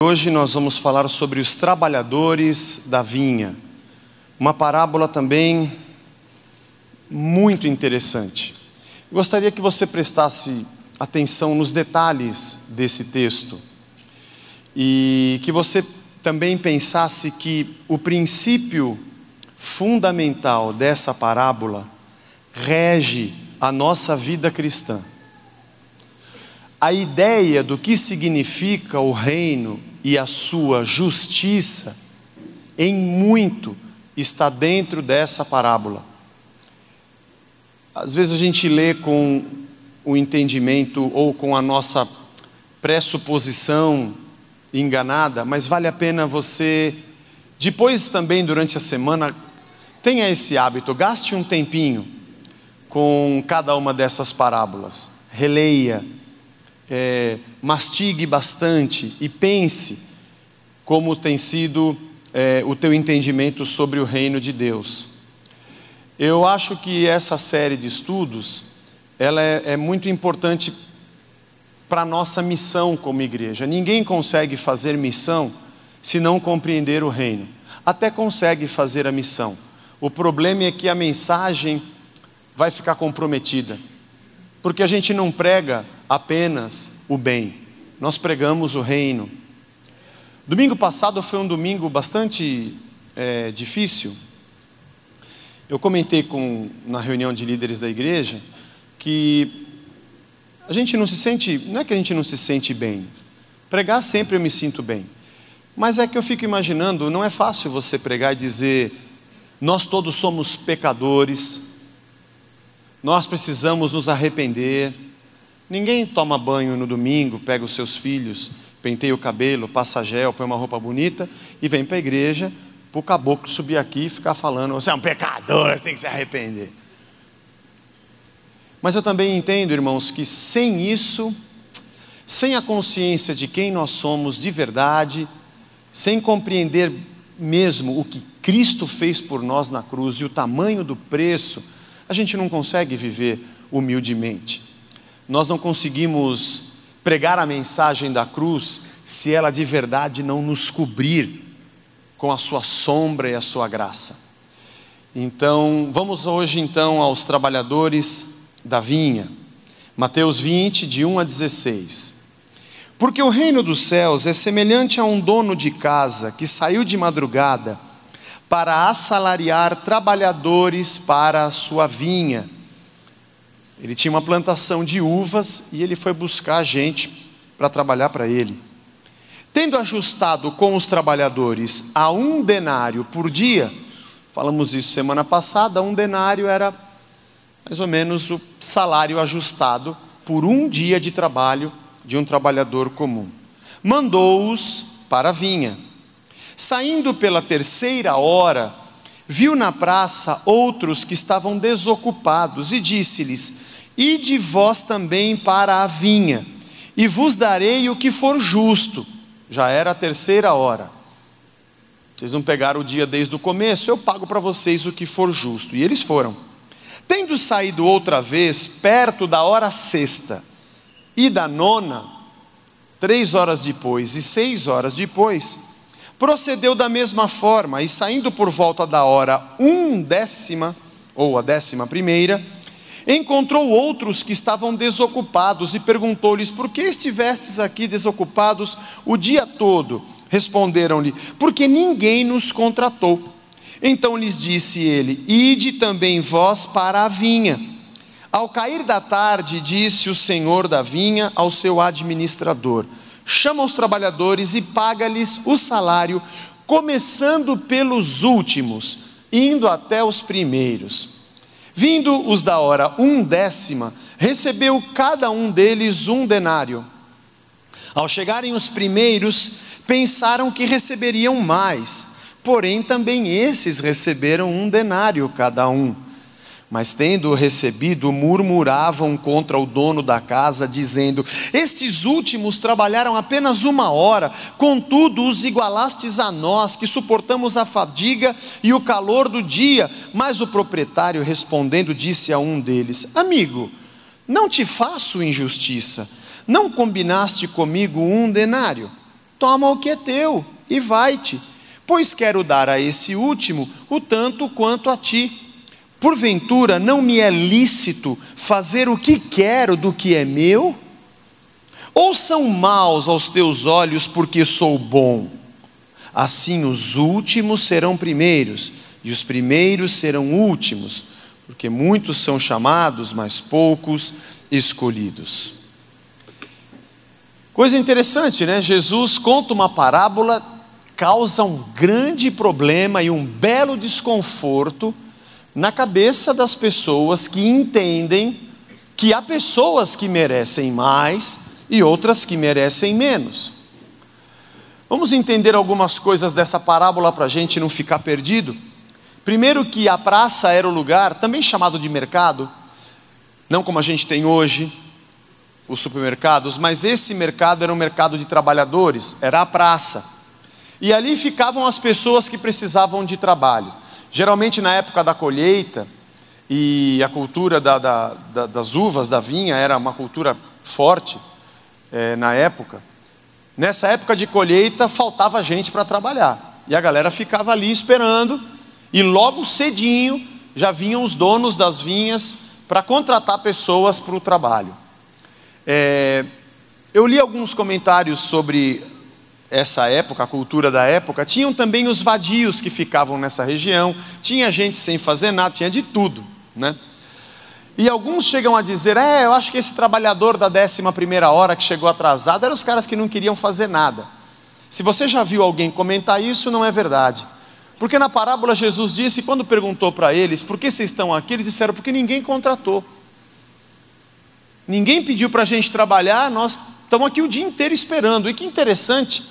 Hoje nós vamos falar sobre os trabalhadores da vinha. Uma parábola também muito interessante. Gostaria que você prestasse atenção nos detalhes desse texto e que você também pensasse que o princípio fundamental dessa parábola rege a nossa vida cristã. A ideia do que significa o reino e a sua justiça, em muito, está dentro dessa parábola. Às vezes a gente lê com o entendimento ou com a nossa pressuposição enganada, mas vale a pena você, depois também durante a semana, tenha esse hábito, gaste um tempinho com cada uma dessas parábolas, releia, mastigue bastante e pense como tem sido o teu entendimento sobre o reino de Deus. Eu acho que essa série de estudos, ela é muito importante para a nossa missão como igreja. Ninguém consegue fazer missão se não compreender o reino. Até consegue fazer a missão. O problema é que a mensagem vai ficar comprometida, porque a gente não prega apenas o bem, nós pregamos o reino. Domingo passado foi um domingo bastante difícil. Eu comentei na reunião de líderes da igreja que a gente não se sente, não é que a gente não se sente bem, pregar sempre eu me sinto bem, mas é que eu fico imaginando, não é fácil você pregar e dizer, nós todos somos pecadores, nós precisamos nos arrepender. Ninguém toma banho no domingo, pega os seus filhos, penteia o cabelo, passa gel, põe uma roupa bonita e vem para a igreja, para o caboclo subir aqui e ficar falando, você é um pecador, você tem que se arrepender. Mas eu também entendo, irmãos, que sem isso, sem a consciência de quem nós somos de verdade, sem compreender mesmo o que Cristo fez por nós na cruz e o tamanho do preço, a gente não consegue viver humildemente. Nós não conseguimos pregar a mensagem da cruz se ela de verdade não nos cobrir com a sua sombra e a sua graça. Então, vamos hoje então aos trabalhadores da vinha. Mateus 20, de 1 a 16. Porque o reino dos céus é semelhante a um dono de casa que saiu de madrugada para assalariar trabalhadores para a sua vinha. Ele tinha uma plantação de uvas e ele foi buscar gente para trabalhar para ele. Tendo ajustado com os trabalhadores a 1 denário por dia, falamos isso semana passada, 1 denário era mais ou menos o salário ajustado por um dia de trabalho de um trabalhador comum. Mandou-os para a vinha. Saindo pela 3ª hora, viu na praça outros que estavam desocupados e disse-lhes, ide vós também para a vinha, e vos darei o que for justo. Já era a 3ª hora. Vocês não pegaram o dia desde o começo, eu pago para vocês o que for justo. E eles foram. Tendo saído outra vez, perto da hora 6ª e da 9ª, 3 horas depois e 6 horas depois, procedeu da mesma forma, e saindo por volta da hora 1/10, ou a 11ª, encontrou outros que estavam desocupados, e perguntou-lhes, por que estivestes aqui desocupados o dia todo? Responderam-lhe, porque ninguém nos contratou. Então lhes disse ele, ide também vós para a vinha. Ao cair da tarde, disse o senhor da vinha ao seu administrador, chama os trabalhadores e paga-lhes o salário, começando pelos últimos, indo até os primeiros. Vindo os da hora 1/10, recebeu cada um deles 1 denário. Ao chegarem os primeiros, pensaram que receberiam mais, porém também esses receberam 1 denário cada um. Mas tendo recebido, murmuravam contra o dono da casa, dizendo, estes últimos trabalharam apenas 1 hora, contudo os igualastes a nós, que suportamos a fadiga e o calor do dia. Mas o proprietário respondendo, disse a um deles, amigo, não te faço injustiça, não combinaste comigo 1 denário? toma o que é teu e vai-te, pois quero dar a esse último o tanto quanto a ti. Porventura não me é lícito fazer o que quero do que é meu? Ou são maus aos teus olhos porque sou bom? Assim os últimos serão primeiros, e os primeiros serão últimos, porque muitos são chamados, mas poucos escolhidos. Coisa interessante, né? Jesus conta uma parábola, causa um grande problema e um belo desconforto na cabeça das pessoas que entendem que há pessoas que merecem mais e outras que merecem menos. Vamos entender algumas coisas dessa parábola para a gente não ficar perdido. Primeiro, que a praça era o lugar, também chamado de mercado, não como a gente tem hoje, os supermercados, mas esse mercado era um mercado de trabalhadores, era a praça. E ali ficavam as pessoas que precisavam de trabalho. Geralmente na época da colheita, e a cultura das uvas, da vinha, era uma cultura forte na época. Nessa época de colheita faltava gente para trabalhar, e a galera ficava ali esperando, e logo cedinho já vinham os donos das vinhas para contratar pessoas para o trabalho. Eu li alguns comentários sobre essa época, a cultura da época. Tinham também os vadios que ficavam nessa região, tinha gente sem fazer nada, tinha de tudo, né? E alguns chegam a dizer, eu acho que esse trabalhador da 11ª hora que chegou atrasado, eram os caras que não queriam fazer nada. Se você já viu alguém comentar isso, não é verdade. Porque na parábola Jesus disse, quando perguntou para eles, por que vocês estão aqui? Eles disseram, porque ninguém contratou. Ninguém pediu para a gente trabalhar, nós estamos aqui o dia inteiro esperando. E que interessante,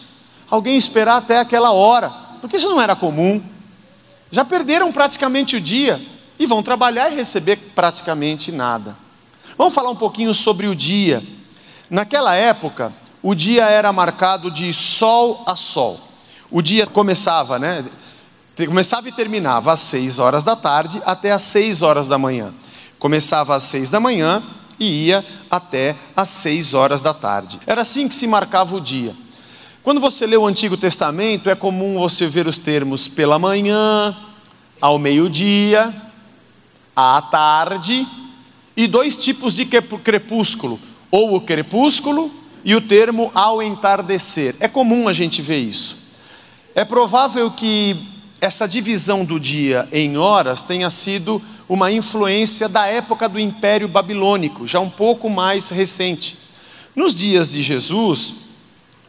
alguém esperar até aquela hora, porque isso não era comum. Já perderam praticamente o dia e vão trabalhar e receber praticamente nada. Vamos falar um pouquinho sobre o dia. Naquela época, o dia era marcado de sol a sol. O dia começava, começava e terminava às 6 horas da tarde até às 6 horas da manhã. Começava às 6 da manhã e ia até às 6 horas da tarde. Era assim que se marcava o dia. Quando você lê o Antigo Testamento, é comum você ver os termos pela manhã, ao meio-dia, à tarde, e 2 tipos de crepúsculo, ou o crepúsculo e o termo ao entardecer. É comum a gente ver isso. É provável que essa divisão do dia em horas tenha sido uma influência da época do Império Babilônico, já um pouco mais recente. Nos dias de Jesus,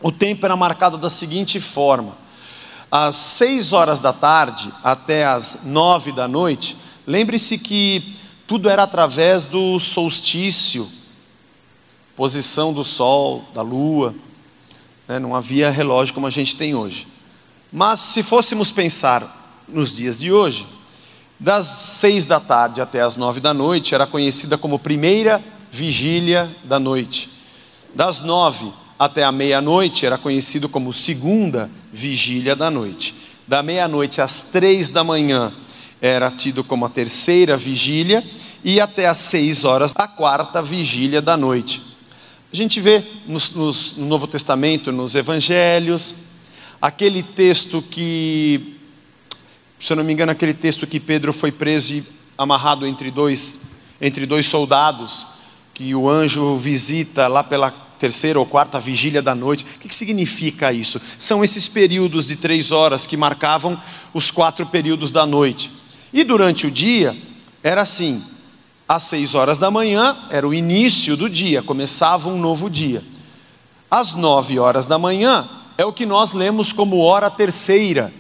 o tempo era marcado da seguinte forma: às 6 horas da tarde até às 9 da noite, lembre-se que tudo era através do solstício, posição do sol, da lua, não havia relógio como a gente tem hoje. Mas se fôssemos pensar nos dias de hoje, das 6 da tarde até as 9 da noite era conhecida como primeira vigília da noite. Das 9 até a meia-noite era conhecido como segunda vigília da noite. Da meia-noite às 3 da manhã era tido como a terceira vigília, e até às 6 horas a quarta vigília da noite. A gente vê no Novo Testamento, nos Evangelhos, aquele texto que, se eu não me engano, aquele texto que Pedro foi preso e amarrado entre dois soldados, que o anjo visita lá pela terceira ou quarta vigília da noite. O que significa isso? São esses períodos de 3 horas que marcavam os 4 períodos da noite. E durante o dia, era assim, às 6 horas da manhã, era o início do dia, começava um novo dia. Às 9 horas da manhã, é o que nós lemos como hora terceira,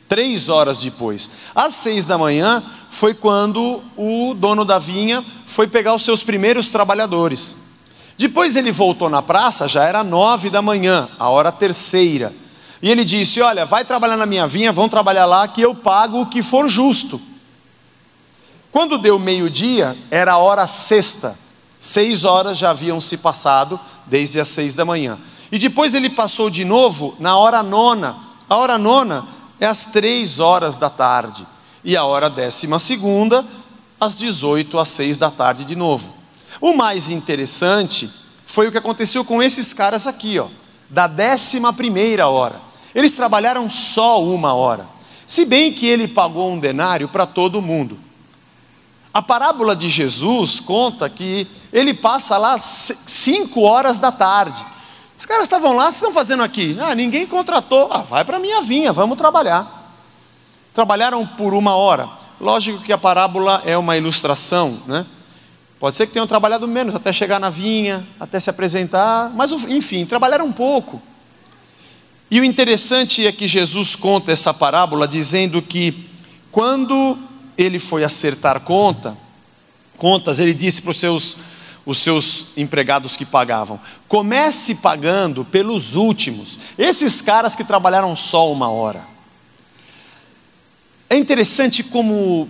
3 horas depois. Às 6 da manhã, foi quando o dono da vinha foi pegar os seus primeiros trabalhadores. Depois ele voltou na praça, já era 9 da manhã, a hora terceira. E ele disse, olha, vai trabalhar na minha vinha, vão trabalhar lá, que eu pago o que for justo. Quando deu meio-dia, era a hora sexta. 6 horas já haviam se passado, desde as 6 da manhã. E depois ele passou de novo na hora nona. A hora nona é às 3 horas da tarde. E a hora 12ª, às 18 às 6 da tarde de novo. O mais interessante foi o que aconteceu com esses caras aqui, da 11ª hora. Eles trabalharam só 1 hora, se bem que ele pagou um denário para todo mundo. A parábola de Jesus conta que ele passa lá 5 horas da tarde. Os caras estavam lá, o que estão fazendo aqui? Ninguém contratou. Vai para a minha vinha, vamos trabalhar. Trabalharam por 1 hora. Lógico que a parábola é uma ilustração, né? Pode ser que tenham trabalhado menos, até chegar na vinha, até se apresentar, mas enfim, trabalharam um pouco. E o interessante é que Jesus conta essa parábola dizendo que quando ele foi acertar contas, ele disse para os seus empregados que pagavam: comece pagando pelos últimos, esses caras que trabalharam só 1 hora. É interessante como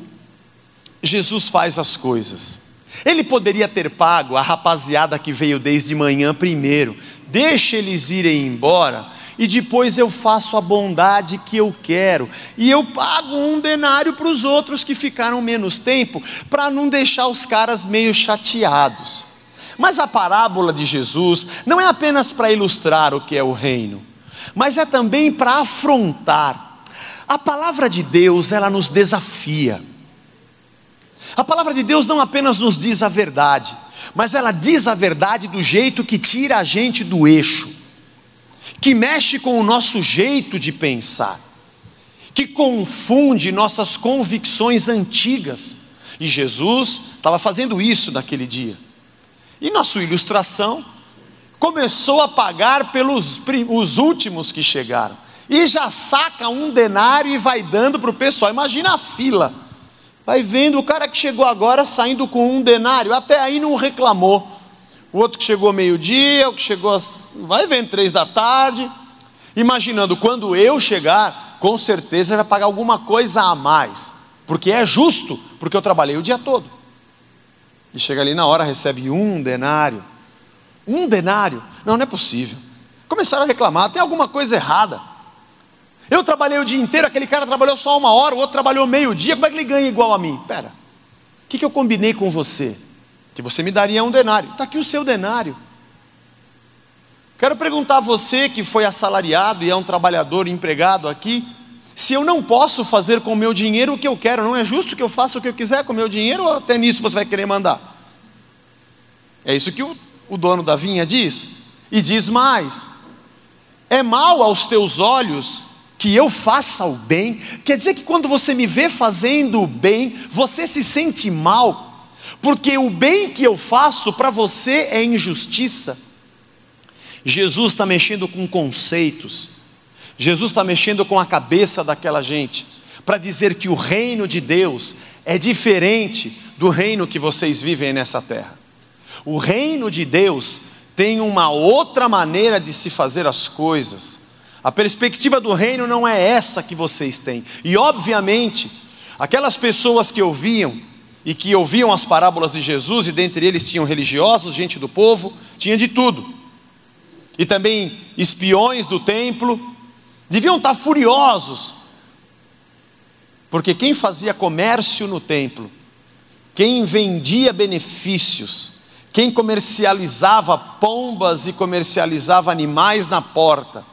Jesus faz as coisas. Ele poderia ter pago a rapaziada que veio desde manhã primeiro, deixa eles irem embora, e depois eu faço a bondade que eu quero, e eu pago um denário para os outros que ficaram menos tempo, para não deixar os caras meio chateados. Mas a parábola de Jesus não é apenas para ilustrar o que é o reino, mas é também para afrontar. A palavra de Deus, ela nos desafia. A palavra de Deus não apenas nos diz a verdade, mas ela diz a verdade do jeito que tira a gente do eixo, que mexe com o nosso jeito de pensar, que confunde nossas convicções antigas. E Jesus estava fazendo isso naquele dia. E na sua ilustração, começou a pagar pelos os últimos que chegaram. E já saca um denário e vai dando para o pessoal. Imagina a fila. Vai vendo o cara que chegou agora saindo com um denário. Até aí não reclamou. O outro que chegou meio-dia, o que chegou vai vendo 3 da tarde. Imaginando, quando eu chegar, com certeza ele vai pagar alguma coisa a mais. Porque é justo, porque eu trabalhei o dia todo. E chega ali na hora, recebe um denário. Um denário? Não é possível. Começaram a reclamar, tem alguma coisa errada. Eu trabalhei o dia inteiro, aquele cara trabalhou só 1 hora, o outro trabalhou meio-dia, como é que ele ganha igual a mim? Pera, o que eu combinei com você? Que você me daria um denário. Está aqui o seu denário. Quero perguntar a você que foi assalariado e é um trabalhador empregado aqui, se eu não posso fazer com o meu dinheiro o que eu quero, não é justo que eu faça o que eu quiser com o meu dinheiro, ou até nisso você vai querer mandar? É isso que o dono da vinha diz. E diz mais: é mal aos teus olhos que eu faça o bem? Quer dizer que quando você me vê fazendo o bem, você se sente mal, porque o bem que eu faço para você é injustiça. Jesus está mexendo com conceitos, Jesus está mexendo com a cabeça daquela gente, para dizer que o reino de Deus é diferente do reino que vocês vivem nessa terra. O reino de Deus tem uma outra maneira de se fazer as coisas. A perspectiva do reino não é essa que vocês têm. E obviamente, aquelas pessoas que ouviam e que ouviam as parábolas de Jesus, e dentre eles tinham religiosos, gente do povo, tinha de tudo. E também espiões do templo, deviam estar furiosos, porque quem fazia comércio no templo, quem vendia benefícios, quem comercializava pombas e comercializava animais na porta,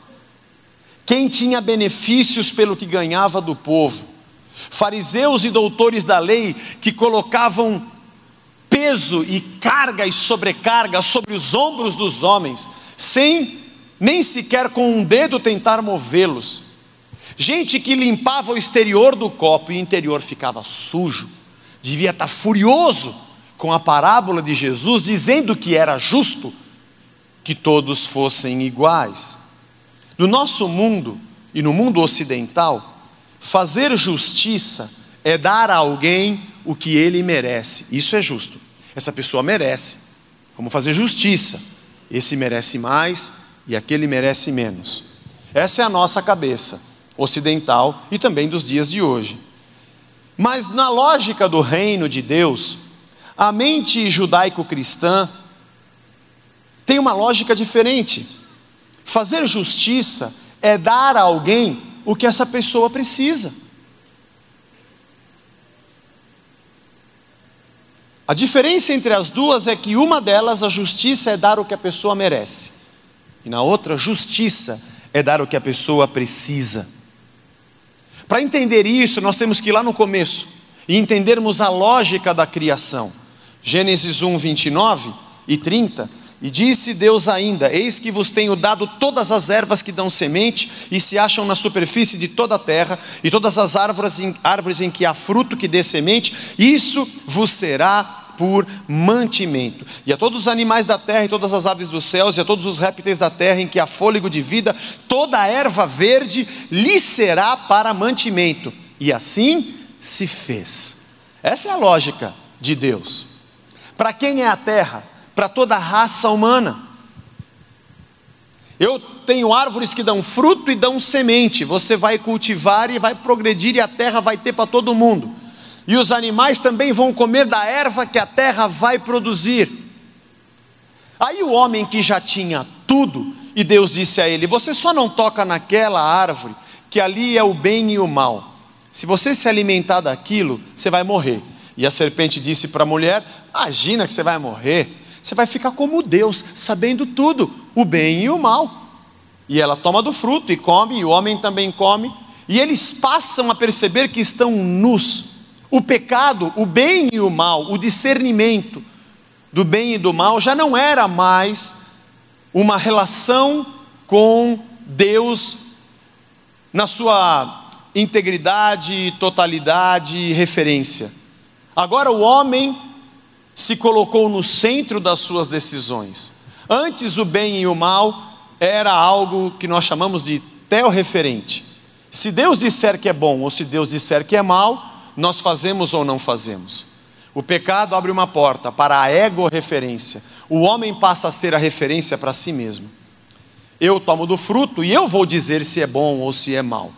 quem tinha benefícios pelo que ganhava do povo, fariseus e doutores da lei que colocavam peso e carga e sobrecarga sobre os ombros dos homens, sem nem sequer com um dedo tentar movê-los. Gente que limpava o exterior do copo e o interior ficava sujo, devia estar furioso com a parábola de Jesus, dizendo que era justo que todos fossem iguais. No nosso mundo e no mundo ocidental, fazer justiça é dar a alguém o que ele merece. Isso é justo. Essa pessoa merece. Vamos fazer justiça. Esse merece mais e aquele merece menos. Essa é a nossa cabeça ocidental e também dos dias de hoje. Mas na lógica do reino de Deus, a mente judaico-cristã tem uma lógica diferente. Fazer justiça é dar a alguém o que essa pessoa precisa. A diferença entre as duas é que uma delas, a justiça, é dar o que a pessoa merece. E na outra, justiça é dar o que a pessoa precisa. Para entender isso, nós temos que ir lá no começo e entendermos a lógica da criação. Gênesis 1, 29 e 30. E disse Deus ainda: eis que vos tenho dado todas as ervas que dão semente e se acham na superfície de toda a terra, e todas as árvores em que há fruto que dê semente, isso vos será por mantimento. E a todos os animais da terra e todas as aves dos céus e a todos os répteis da terra em que há fôlego de vida, toda a erva verde lhe será para mantimento. E assim se fez. Essa é a lógica de Deus. Para quem é a terra? Para toda a raça humana. Eu tenho árvores que dão fruto e dão semente. Você vai cultivar e vai progredir, e a terra vai ter para todo mundo. E os animais também vão comer da erva que a terra vai produzir. Aí o homem que já tinha tudo, e Deus disse a ele: você só não toca naquela árvore, que ali é o bem e o mal. Se você se alimentar daquilo, você vai morrer. E a serpente disse para a mulher: imagina que você vai morrer. Você vai ficar como Deus, sabendo tudo, o bem e o mal. E ela toma do fruto e come, e o homem também come. E eles passam a perceber que estão nus. O pecado, o bem e o mal, o discernimento do bem e do mal já não era mais uma relação com Deus na sua integridade, totalidade e referência. Agora o homem se colocou no centro das suas decisões. Antes o bem e o mal era algo que nós chamamos de teorreferente. Se Deus disser que é bom ou se Deus disser que é mal, nós fazemos ou não fazemos. O pecado abre uma porta para a ego-referência. O homem passa a ser a referência para si mesmo. Eu tomo do fruto e eu vou dizer se é bom ou se é mal.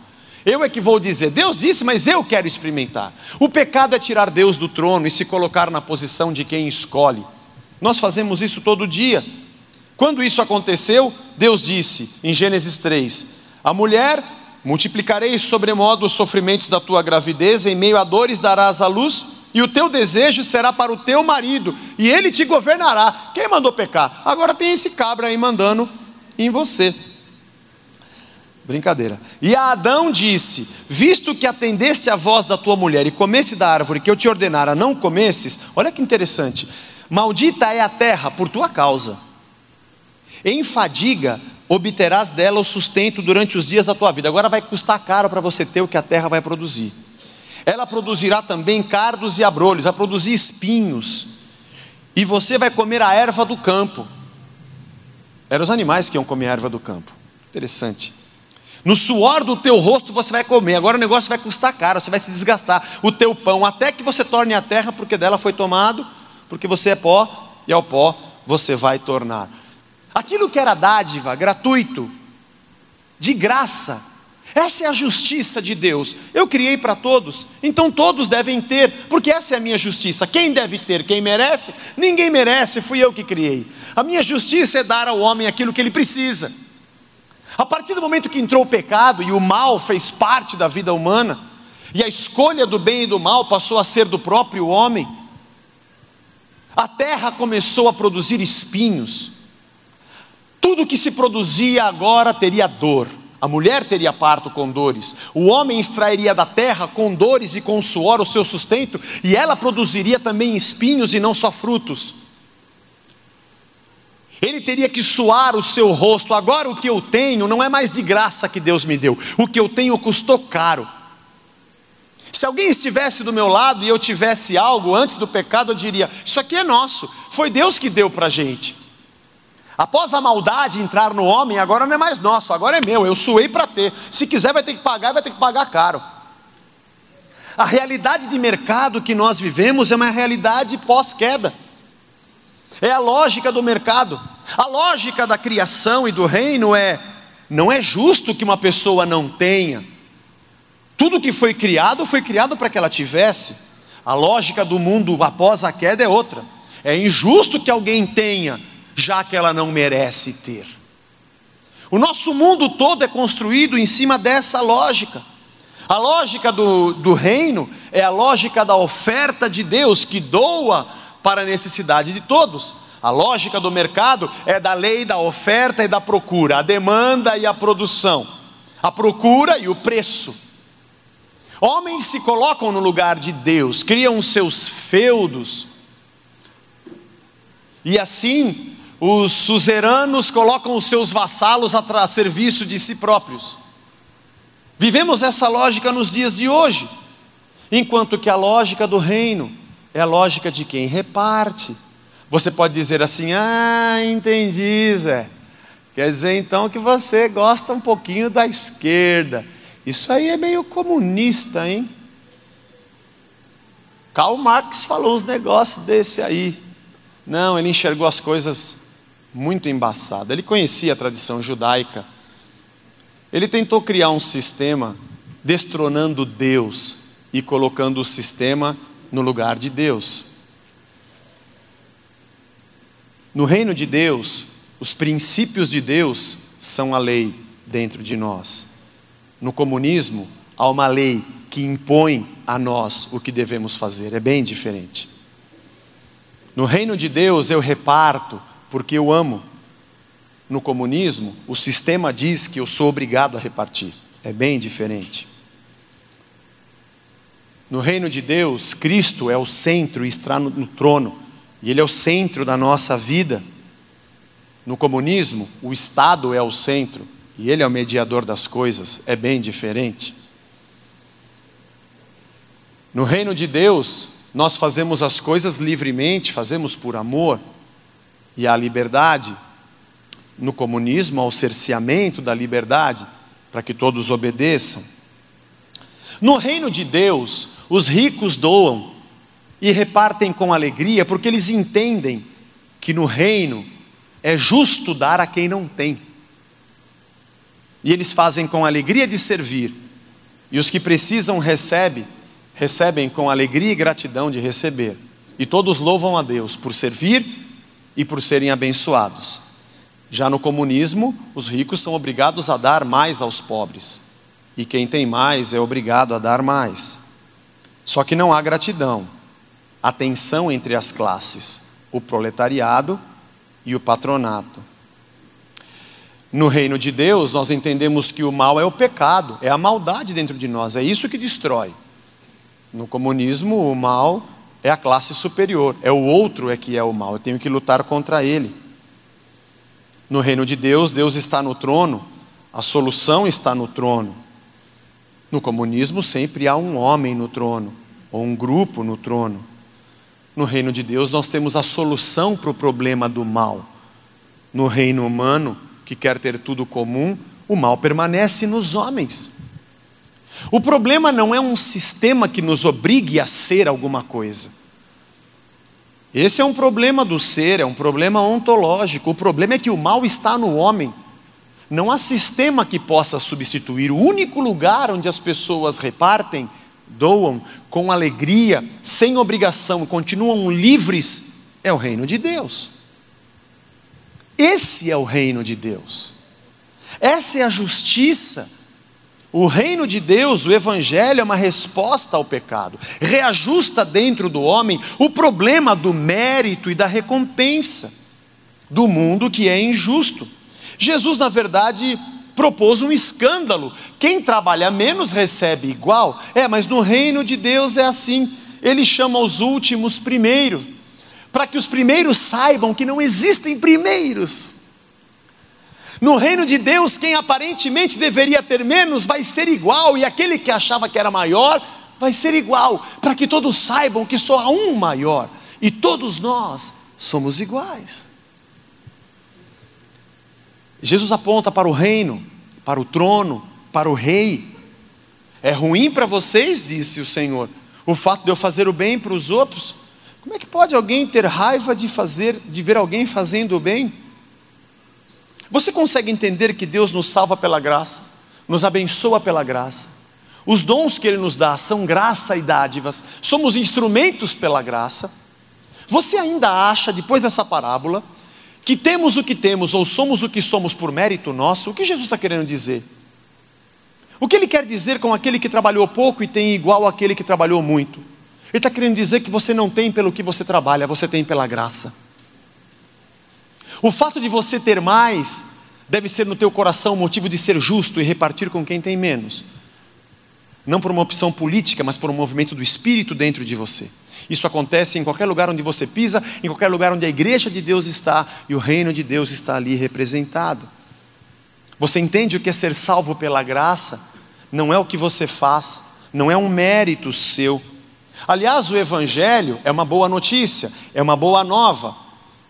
Eu é que vou dizer: Deus disse, mas eu quero experimentar. O pecado é tirar Deus do trono e se colocar na posição de quem escolhe. Nós fazemos isso todo dia. Quando isso aconteceu, Deus disse em Gênesis 3: a mulher, multiplicarei sobremodo os sofrimentos da tua gravidez, em meio a dores darás à luz, e o teu desejo será para o teu marido, e ele te governará. Quem mandou pecar? Agora tem esse cabra aí mandando em você. Brincadeira. E a Adão disse: visto que atendeste a voz da tua mulher e comesse da árvore que eu te ordenara não comesses, olha que interessante, maldita é a terra por tua causa. Em fadiga obterás dela o sustento durante os dias da tua vida. Agora vai custar caro para você ter o que a terra vai produzir. Ela produzirá também cardos e abrolhos, vai produzir espinhos, e você vai comer a erva do campo. Eram os animais que iam comer a erva do campo. Interessante. No suor do teu rosto você vai comer. Agora o negócio vai custar caro, você vai se desgastar. O teu pão, até que você torne a terra, porque dela foi tomado, porque você é pó, e ao pó você vai tornar. Aquilo que era dádiva, gratuito, de graça, essa é a justiça de Deus. Eu criei para todos, então todos devem ter, porque essa é a minha justiça. Quem deve ter? Quem merece? Ninguém merece, fui eu que criei. A minha justiça é dar ao homem aquilo que ele precisa. A partir do momento que entrou o pecado e o mal fez parte da vida humana, e a escolha do bem e do mal passou a ser do próprio homem, a terra começou a produzir espinhos. Tudo que se produzia agora teria dor. A mulher teria parto com dores. O homem extrairia da terra com dores e com suor o seu sustento, e ela produziria também espinhos e não só frutos. Ele teria que suar o seu rosto. Agora o que eu tenho não é mais de graça que Deus me deu. O que eu tenho custou caro. Se alguém estivesse do meu lado e eu tivesse algo antes do pecado, eu diria: isso aqui é nosso, foi Deus que deu para a gente. Após a maldade entrar no homem, agora não é mais nosso, agora é meu, eu suei para ter. Se quiser vai ter que pagar caro. A realidade de mercado que nós vivemos é uma realidade pós-queda. É a lógica do mercado. A lógica da criação e do reino não é justo que uma pessoa não tenha. Tudo que foi criado para que ela tivesse. A lógica do mundo após a queda é outra. É injusto que alguém tenha, já que ela não merece ter. O nosso mundo todo é construído em cima dessa lógica. A lógica do reino é a lógica da oferta de Deus, que doa para a necessidade de todos. A lógica do mercado é da lei da oferta e da procura, a demanda e a produção, a procura e o preço. Homens se colocam no lugar de Deus, criam os seus feudos, e assim os suzeranos colocam os seus vassalos a serviço de si próprios. Vivemos essa lógica nos dias de hoje, enquanto que a lógica do reino é a lógica de quem reparte. Você pode dizer assim: ah, entendi, Zé. Quer dizer então que você gosta um pouquinho da esquerda. Isso aí é meio comunista, hein? Karl Marx falou uns negócios desse aí. Não, ele enxergou as coisas muito embaçadas. Ele conhecia a tradição judaica. Ele tentou criar um sistema destronando Deus e colocando o sistema no lugar de Deus. No reino de Deus, os princípios de Deus são a lei dentro de nós. No comunismo, há uma lei que impõe a nós o que devemos fazer. É bem diferente. No reino de Deus eu reparto porque eu amo. No comunismo, o sistema diz que eu sou obrigado a repartir. É bem diferente. No reino de Deus, Cristo é o centro e está no trono. E Ele é o centro da nossa vida. No comunismo, o Estado é o centro e Ele é o mediador das coisas. É bem diferente. No reino de Deus, nós fazemos as coisas livremente, fazemos por amor e há liberdade. No comunismo, há o cerceamento da liberdade para que todos obedeçam. No reino de Deus, os ricos doam e repartem com alegria, porque eles entendem que no reino é justo dar a quem não tem. E eles fazem com alegria de servir, e os que precisam recebem com alegria e gratidão de receber. E todos louvam a Deus por servir e por serem abençoados. Já no comunismo, os ricos são obrigados a dar mais aos pobres, e quem tem mais é obrigado a dar mais. Só que não há gratidão, há tensão entre as classes, o proletariado e o patronato. No reino de Deus, nós entendemos que o mal é o pecado, é a maldade dentro de nós, é isso que destrói. No comunismo, o mal é a classe superior, é o outro que é o mal, eu tenho que lutar contra ele. No reino de Deus, Deus está no trono, a solução está no trono. No comunismo sempre há um homem no trono, ou um grupo no trono. No reino de Deus nós temos a solução para o problema do mal. No reino humano, que quer ter tudo comum, o mal permanece nos homens. O problema não é um sistema que nos obrigue a ser alguma coisa. Esse é um problema do ser, é um problema ontológico. O problema é que o mal está no homem. Não há sistema que possa substituir. O único lugar onde as pessoas repartem, doam com alegria, sem obrigação, continuam livres, é o reino de Deus. Esse é o reino de Deus. Essa é a justiça. O reino de Deus, o evangelho, é uma resposta ao pecado. Reajusta dentro do homem o problema do mérito e da recompensa do mundo que é injusto. Jesus, na verdade, propôs um escândalo. Quem trabalha menos recebe igual. Mas no reino de Deus é assim. Ele chama os últimos primeiro, para que os primeiros saibam que não existem primeiros. No reino de Deus, quem aparentemente deveria ter menos vai ser igual, e aquele que achava que era maior vai ser igual, para que todos saibam que só há um maior, e todos nós somos iguais. Jesus aponta para o reino, para o trono, para o rei. É ruim para vocês, disse o Senhor, o fato de eu fazer o bem para os outros? Como é que pode alguém ter raiva de ver alguém fazendo o bem? Você consegue entender que Deus nos salva pela graça, nos abençoa pela graça? Os dons que Ele nos dá são graça e dádivas, somos instrumentos pela graça. Você ainda acha, depois dessa parábola, que temos o que temos ou somos o que somos por mérito nosso? O que Jesus está querendo dizer? O que Ele quer dizer com aquele que trabalhou pouco e tem igual àquele que trabalhou muito? Ele está querendo dizer que você não tem pelo que você trabalha, você tem pela graça. O fato de você ter mais deve ser no teu coração motivo de ser justo e repartir com quem tem menos. Não por uma opção política, mas por um movimento do Espírito dentro de você. Isso acontece em qualquer lugar onde você pisa, em qualquer lugar onde a igreja de Deus está e o reino de Deus está ali representado. Você entende o que é ser salvo pela graça? Não é o que você faz, não é um mérito seu. Aliás, o Evangelho é uma boa notícia, é uma boa nova.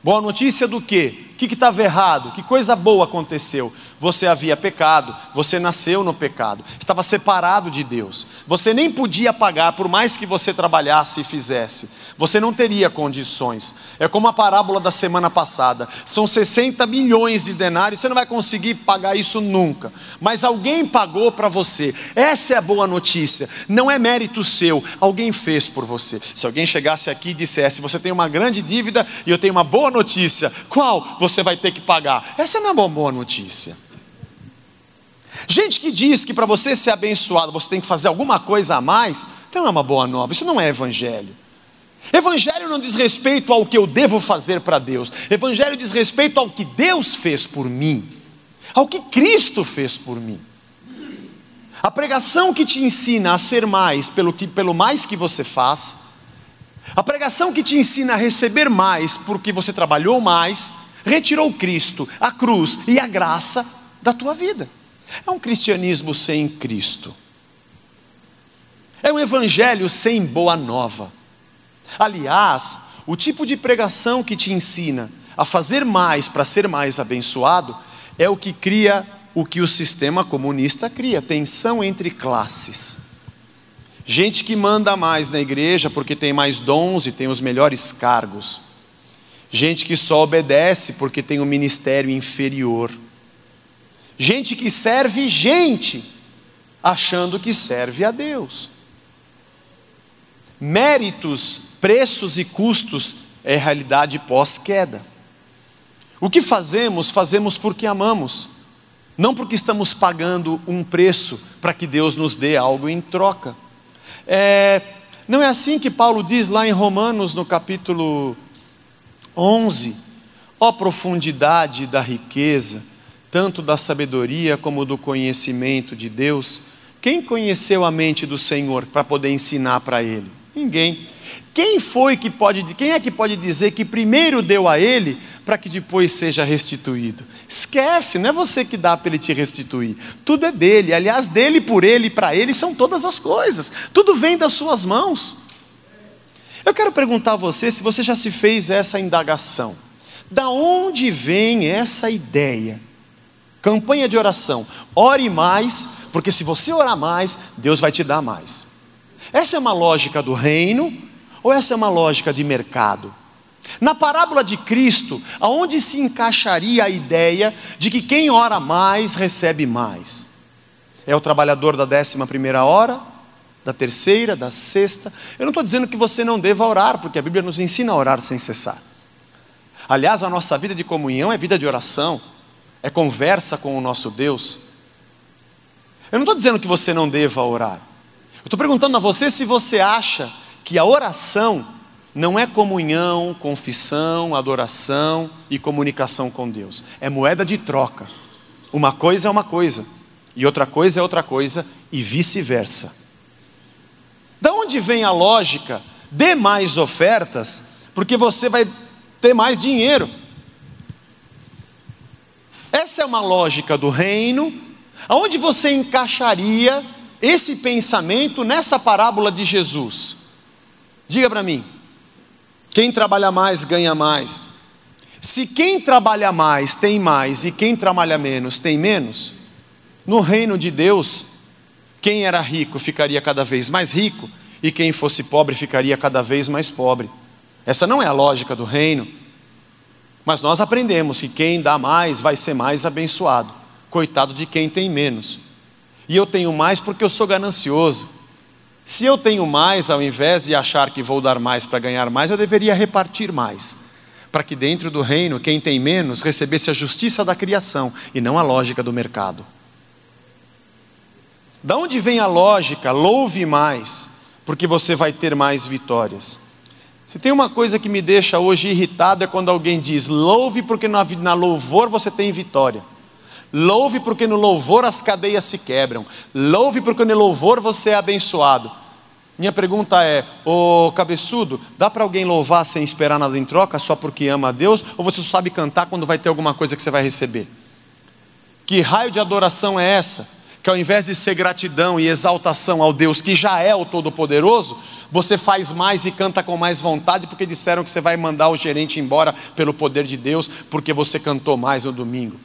Boa notícia do quê? O que estava errado? Que coisa boa aconteceu? Você havia pecado, você nasceu no pecado, estava separado de Deus. Você nem podia pagar, por mais que você trabalhasse e fizesse. Você não teria condições. É como a parábola da semana passada. São 60 milhões de denários, você não vai conseguir pagar isso nunca. Mas alguém pagou para você. Essa é a boa notícia. Não é mérito seu, alguém fez por você. Se alguém chegasse aqui e dissesse, você tem uma grande dívida e eu tenho uma boa notícia. Qual? Você vai ter que pagar. Essa não é uma boa notícia. Gente que diz que para você ser abençoado você tem que fazer alguma coisa a mais, então é uma boa nova. Isso não é evangelho. Evangelho não diz respeito ao que eu devo fazer para Deus. Evangelho diz respeito ao que Deus fez por mim, ao que Cristo fez por mim. A pregação que te ensina a ser mais pelo mais que você faz, a pregação que te ensina a receber mais porque você trabalhou mais, retirou Cristo, a cruz e a graça da tua vida. É um cristianismo sem Cristo. É um evangelho sem boa nova. Aliás, o tipo de pregação que te ensina a fazer mais para ser mais abençoado é o que cria o que o sistema comunista cria, tensão entre classes. Gente que manda mais na igreja porque tem mais dons e tem os melhores cargos. Gente que só obedece porque tem um ministério inferior. Gente que serve gente, achando que serve a Deus. Méritos, preços e custos é a realidade pós-queda. O que fazemos, fazemos porque amamos, não porque estamos pagando um preço para que Deus nos dê algo em troca. Não é assim que Paulo diz lá em Romanos, no capítulo 11, ó profundidade da riqueza, tanto da sabedoria como do conhecimento de Deus. Quem conheceu a mente do Senhor para poder ensinar para Ele? Ninguém. Quem é que pode dizer que primeiro deu a Ele para que depois seja restituído? Esquece, não é você que dá para Ele te restituir. Tudo é dele, aliás, dele, por Ele e para Ele são todas as coisas. Tudo vem das suas mãos. Eu quero perguntar a você se você já se fez essa indagação. Da onde vem essa ideia? Campanha de oração, ore mais, porque se você orar mais, Deus vai te dar mais. Essa é uma lógica do reino, ou essa é uma lógica de mercado? Na parábola de Cristo, aonde se encaixaria a ideia de que quem ora mais, recebe mais? É o trabalhador da 11ª hora, da 3ª, da 6ª? Eu não estou dizendo que você não deva orar, porque a Bíblia nos ensina a orar sem cessar. Aliás, a nossa vida de comunhão é vida de oração, é conversa com o nosso Deus. Eu não estou dizendo que você não deva orar. Eu estou perguntando a você se você acha que a oração não é comunhão, confissão, adoração e comunicação com Deus. É moeda de troca. Uma coisa é uma coisa, e outra coisa é outra coisa, e vice-versa. Da onde vem a lógica? Dê mais ofertas, porque você vai ter mais dinheiro. Essa é uma lógica do reino. Aonde você encaixaria esse pensamento nessa parábola de Jesus? Diga para mim. Quem trabalha mais ganha mais. Se quem trabalha mais tem mais e quem trabalha menos tem menos, no reino de Deus, quem era rico ficaria cada vez mais rico e quem fosse pobre ficaria cada vez mais pobre. Essa não é a lógica do reino. Mas nós aprendemos que quem dá mais vai ser mais abençoado. Coitado de quem tem menos. E eu tenho mais porque eu sou ganancioso. Se eu tenho mais, ao invés de achar que vou dar mais para ganhar mais, eu deveria repartir mais. Para que dentro do reino, quem tem menos recebesse a justiça da criação e não a lógica do mercado. Da onde vem a lógica? Louve mais, porque você vai ter mais vitórias. Se tem uma coisa que me deixa hoje irritado é quando alguém diz: louve porque na louvor você tem vitória. Louve porque no louvor as cadeias se quebram. Louve porque no louvor você é abençoado. Minha pergunta é: ô cabeçudo, dá para alguém louvar sem esperar nada em troca, só porque ama a Deus? Ou você só sabe cantar quando vai ter alguma coisa que você vai receber? Que raio de adoração é essa? Que ao invés de ser gratidão e exaltação ao Deus que já é o Todo-Poderoso, você faz mais e canta com mais vontade porque disseram que você vai mandar o gerente embora pelo poder de Deus, porque você cantou mais no domingo.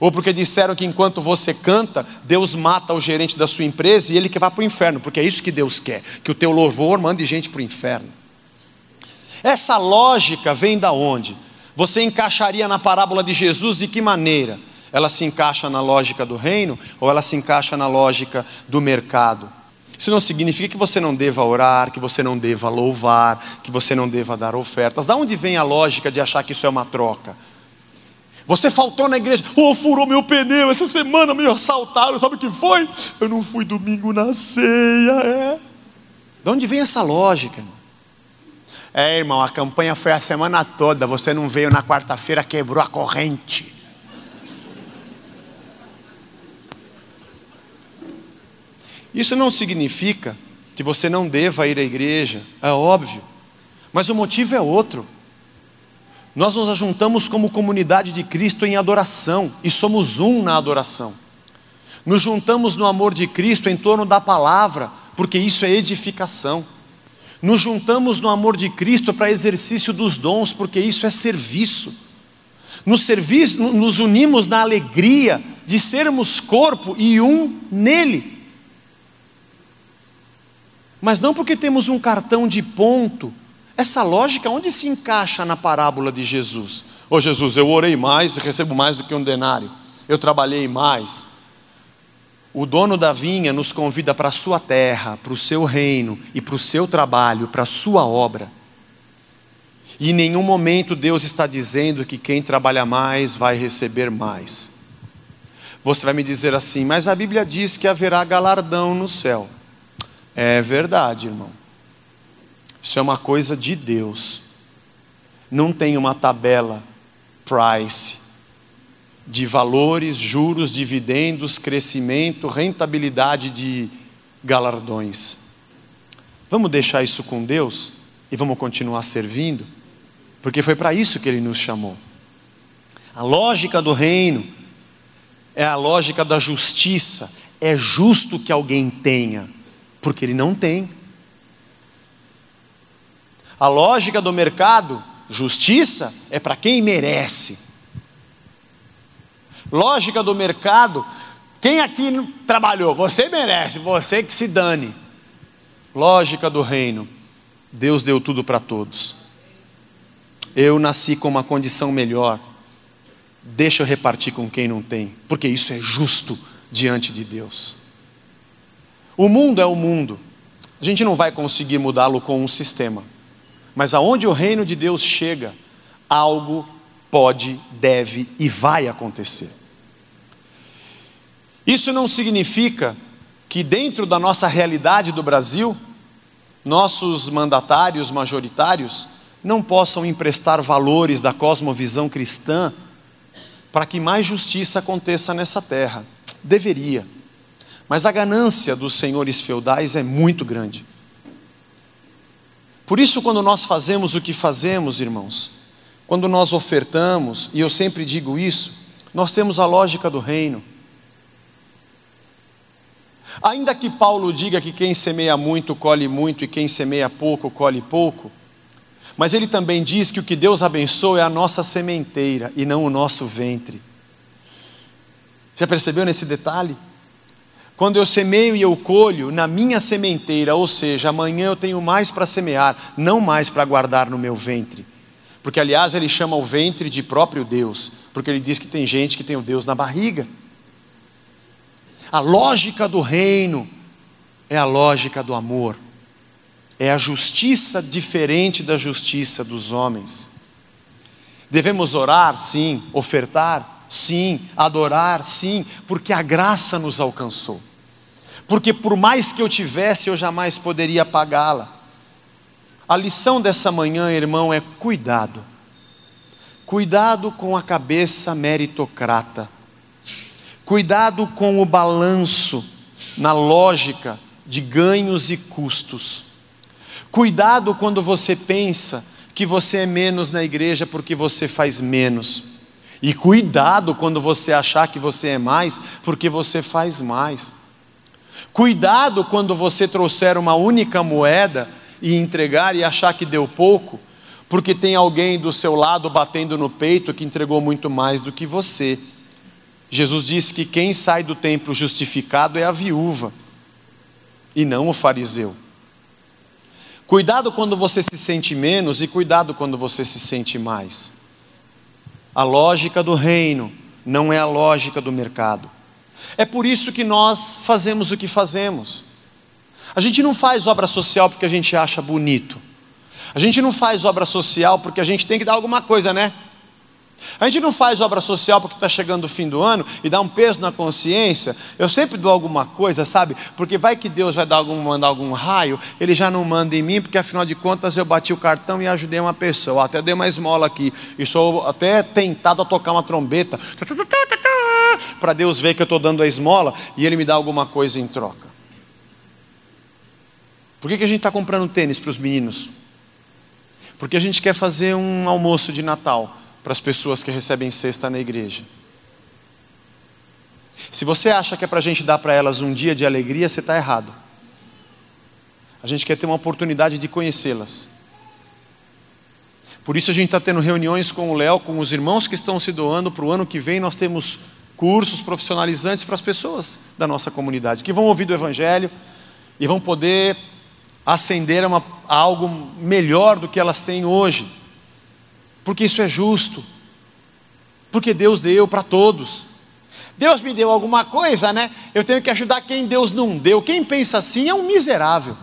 Ou porque disseram que enquanto você canta, Deus mata o gerente da sua empresa e ele que vai para o inferno, porque é isso que Deus quer, que o teu louvor mande gente para o inferno. Essa lógica vem da onde? Você encaixaria na parábola de Jesus de que maneira? Ela se encaixa na lógica do reino ou ela se encaixa na lógica do mercado? Isso não significa que você não deva orar, que você não deva louvar, que você não deva dar ofertas. Da onde vem a lógica de achar que isso é uma troca? Você faltou na igreja, furou meu pneu, essa semana me assaltaram, sabe o que foi? Eu não fui domingo na ceia, De onde vem essa lógica, irmão? Irmão, a campanha foi a semana toda, você não veio na quarta-feira, quebrou a corrente. Isso não significa que você não deva ir à igreja, é óbvio, mas o motivo é outro. Nós nos ajuntamos como comunidade de Cristo em adoração, e somos um na adoração. Nos juntamos no amor de Cristo em torno da palavra, porque isso é edificação. Nos juntamos no amor de Cristo para exercício dos dons, porque isso é serviço. Nos unimos na alegria de sermos corpo e um nele. Mas não porque temos um cartão de ponto. Essa lógica onde se encaixa na parábola de Jesus? Jesus, eu orei mais e recebo mais do que um denário. Eu trabalhei mais. O dono da vinha nos convida para a sua terra, para o seu reino e para o seu trabalho, para a sua obra. E em nenhum momento Deus está dizendo que quem trabalha mais vai receber mais. Você vai me dizer assim: mas a Bíblia diz que haverá galardão no céu. É verdade, irmão. Isso é uma coisa de Deus. Não tem uma tabela price de valores, juros, dividendos, crescimento, rentabilidade de galardões. Vamos deixar isso com Deus e vamos continuar servindo, porque foi para isso que Ele nos chamou. A lógica do reino é a lógica da justiça. É justo que alguém tenha, porque ele não tem. A lógica do mercado, justiça, é para quem merece. Lógica do mercado, quem aqui trabalhou? Você merece, você que se dane. Lógica do reino, Deus deu tudo para todos. Eu nasci com uma condição melhor, deixa eu repartir com quem não tem, porque isso é justo diante de Deus. O mundo é o mundo, a gente não vai conseguir mudá-lo com um sistema, mas aonde o reino de Deus chega, algo pode, deve e vai acontecer. Isso não significa que dentro da nossa realidade do Brasil, nossos mandatários majoritários não possam emprestar valores da cosmovisão cristã para que mais justiça aconteça nessa terra. Deveria. Mas a ganância dos senhores feudais é muito grande. Por isso, quando nós fazemos o que fazemos, irmãos, quando nós ofertamos, e eu sempre digo isso, nós temos a lógica do reino. Ainda que Paulo diga que quem semeia muito, colhe muito, e quem semeia pouco, colhe pouco, mas ele também diz que o que Deus abençoa é a nossa sementeira e não o nosso ventre. Já percebeu nesse detalhe? Quando eu semeio e eu colho na minha sementeira, ou seja, amanhã eu tenho mais para semear, não mais para guardar no meu ventre. Porque aliás ele chama o ventre de próprio Deus, porque ele diz que tem gente que tem o Deus na barriga. A lógica do reino é a lógica do amor. É a justiça diferente da justiça dos homens. Devemos orar? Sim. Ofertar? Sim. Adorar? Sim. Porque a graça nos alcançou. Porque por mais que eu tivesse, eu jamais poderia pagá-la. A lição dessa manhã, irmão, é cuidado. Cuidado com a cabeça meritocrata. Cuidado com o balanço na lógica de ganhos e custos. Cuidado quando você pensa que você é menos na igreja porque você faz menos. E cuidado quando você achar que você é mais porque você faz mais. Cuidado quando você trouxer uma única moeda e entregar e achar que deu pouco, porque tem alguém do seu lado batendo no peito que entregou muito mais do que você. Jesus disse que quem sai do templo justificado é a viúva, e não o fariseu. Cuidado quando você se sente menos e cuidado quando você se sente mais. A lógica do reino não é a lógica do mercado. É por isso que nós fazemos o que fazemos. A gente não faz obra social porque a gente acha bonito. A gente não faz obra social porque a gente tem que dar alguma coisa, né? A gente não faz obra social porque está chegando o fim do ano e dá um peso na consciência. Eu sempre dou alguma coisa, sabe? Porque vai que Deus vai mandar algum raio, Ele já não manda em mim, porque afinal de contas eu bati o cartão e ajudei uma pessoa. Até dei uma esmola aqui e sou até tentado a tocar uma trombeta para Deus ver que eu estou dando a esmola e Ele me dá alguma coisa em troca. Por que a gente está comprando tênis para os meninos? Porque a gente quer fazer um almoço de Natal para as pessoas que recebem cesta na igreja. Se você acha que é para a gente dar para elas um dia de alegria, você está errado. A gente quer ter uma oportunidade de conhecê-las. Por isso a gente está tendo reuniões com o Léo, com os irmãos que estão se doando. Para o ano que vem nós temos cursos profissionalizantes para as pessoas da nossa comunidade, que vão ouvir do Evangelho e vão poder ascender a algo melhor do que elas têm hoje. Porque isso é justo, porque Deus deu para todos. Deus me deu alguma coisa, né? Eu tenho que ajudar quem Deus não deu. Quem pensa assim é um miserável.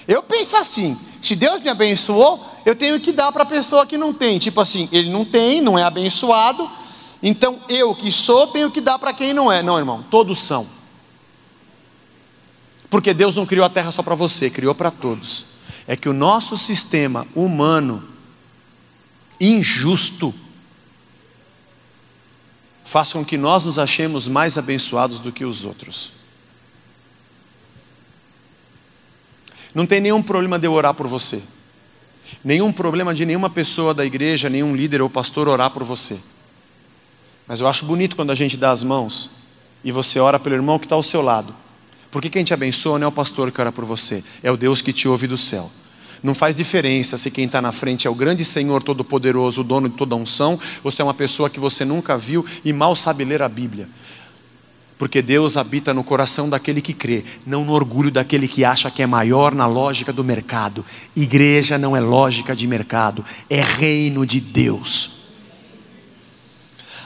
Eu penso assim: se Deus me abençoou, eu tenho que dar para a pessoa que não tem. Tipo assim, ele não tem, não é abençoado, então eu que sou, tenho que dar para quem não é. Não, irmão, todos são. Porque Deus não criou a terra só para você, criou para todos. É que o nosso sistema humano injusto faz com que nós nos achemos mais abençoados do que os outros. Não tem nenhum problema de eu orar por você, nenhum problema de nenhuma pessoa da igreja, nenhum líder ou pastor orar por você. Mas eu acho bonito quando a gente dá as mãos e você ora pelo irmão que está ao seu lado. Porque quem te abençoa não é o pastor que ora por você, é o Deus que te ouve do céu. Não faz diferença se quem está na frente é o grande Senhor Todo-Poderoso, o dono de toda unção, ou se é uma pessoa que você nunca viu e mal sabe ler a Bíblia. Porque Deus habita no coração daquele que crê, não no orgulho daquele que acha que é maior na lógica do mercado. Igreja não é lógica de mercado, é reino de Deus.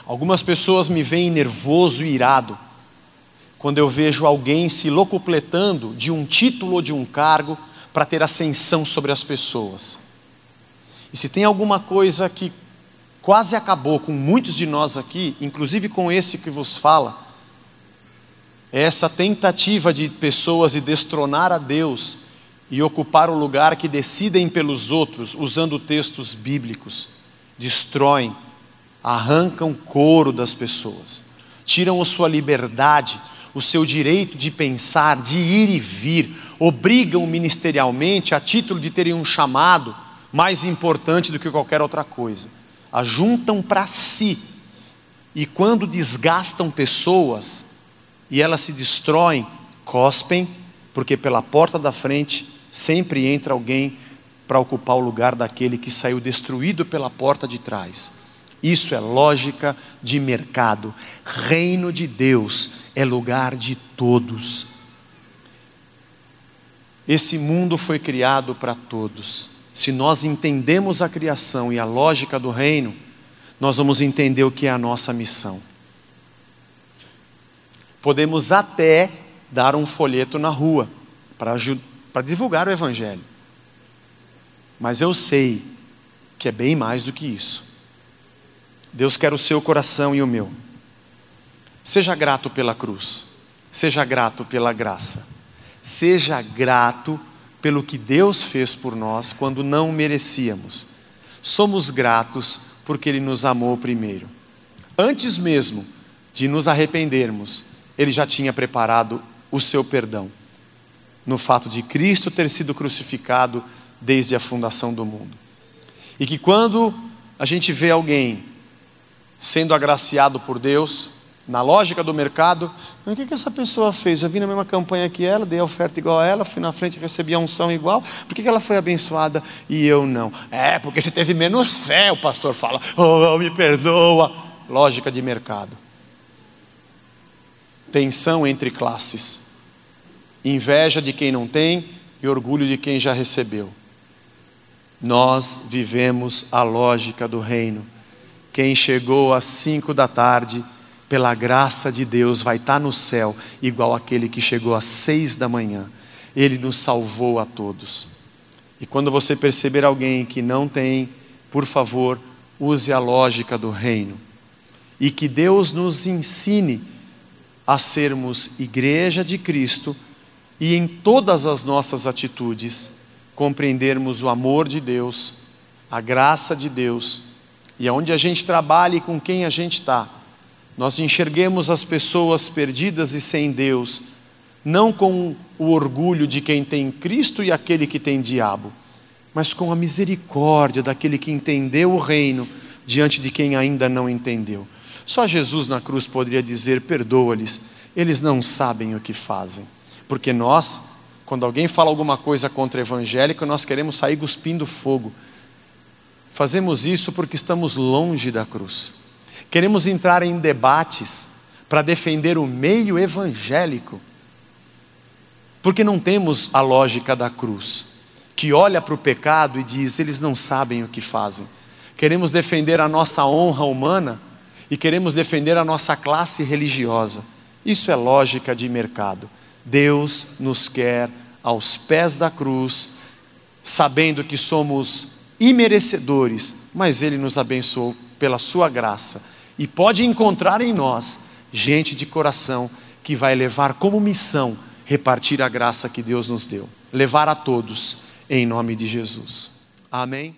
Algumas pessoas me veem nervoso e irado quando eu vejo alguém se locupletando de um título ou de um cargo para ter ascensão sobre as pessoas. E se tem alguma coisa que quase acabou com muitos de nós aqui, inclusive com esse que vos fala, é essa tentativa de pessoas de destronar a Deus e ocupar o lugar que decidem pelos outros, usando textos bíblicos. Destroem, arrancam couro das pessoas, tiram a sua liberdade, o seu direito de pensar, de ir e vir, obrigam ministerialmente a título de terem um chamado mais importante do que qualquer outra coisa. Ajuntam para si, e quando desgastam pessoas e elas se destroem, cospem, porque pela porta da frente sempre entra alguém para ocupar o lugar daquele que saiu destruído pela porta de trás. Isso é lógica de mercado. Reino de Deus é lugar de todos. Esse mundo foi criado para todos. Se nós entendemos a criação e a lógica do reino, nós vamos entender o que é a nossa missão. Podemos até dar um folheto na rua para divulgar o Evangelho. Mas eu sei que é bem mais do que isso. Deus quer o seu coração e o meu. Seja grato pela cruz. Seja grato pela graça. Seja grato pelo que Deus fez por nós quando não merecíamos. Somos gratos porque Ele nos amou primeiro. Antes mesmo de nos arrependermos, Ele já tinha preparado o seu perdão, no fato de Cristo ter sido crucificado desde a fundação do mundo. E que quando a gente vê alguém sendo agraciado por Deus, na lógica do mercado, o que essa pessoa fez? Eu vim na mesma campanha que ela, dei a oferta igual a ela, fui na frente e recebi a unção igual, por que ela foi abençoada e eu não? Porque você teve menos fé, o pastor fala, me perdoa. Lógica de mercado. Tensão entre classes, inveja de quem não tem e orgulho de quem já recebeu. Nós vivemos a lógica do reino. Quem chegou às 5 da tarde, pela graça de Deus, vai estar no céu, igual aquele que chegou às 6 da manhã. Ele nos salvou a todos. E quando você perceber alguém que não tem, por favor, use a lógica do reino. E que Deus nos ensine a sermos igreja de Cristo e em todas as nossas atitudes compreendermos o amor de Deus, a graça de Deus, e aonde a gente trabalha e com quem a gente está, nós enxerguemos as pessoas perdidas e sem Deus, não com o orgulho de quem tem Cristo e aquele que tem diabo, mas com a misericórdia daquele que entendeu o reino diante de quem ainda não entendeu. Só Jesus na cruz poderia dizer, perdoa-lhes, eles não sabem o que fazem. Porque nós, quando alguém fala alguma coisa contra o evangélico, nós queremos sair cuspindo fogo. Fazemos isso porque estamos longe da cruz. Queremos entrar em debates para defender o meio evangélico, porque não temos a lógica da cruz, que olha para o pecado e diz, eles não sabem o que fazem. Queremos defender a nossa honra humana e queremos defender a nossa classe religiosa. Isso é lógica de mercado. Deus nos quer aos pés da cruz, sabendo que somos imerecedores, mas Ele nos abençoou pela sua graça. E pode encontrar em nós gente de coração que vai levar como missão repartir a graça que Deus nos deu. Levar a todos em nome de Jesus. Amém?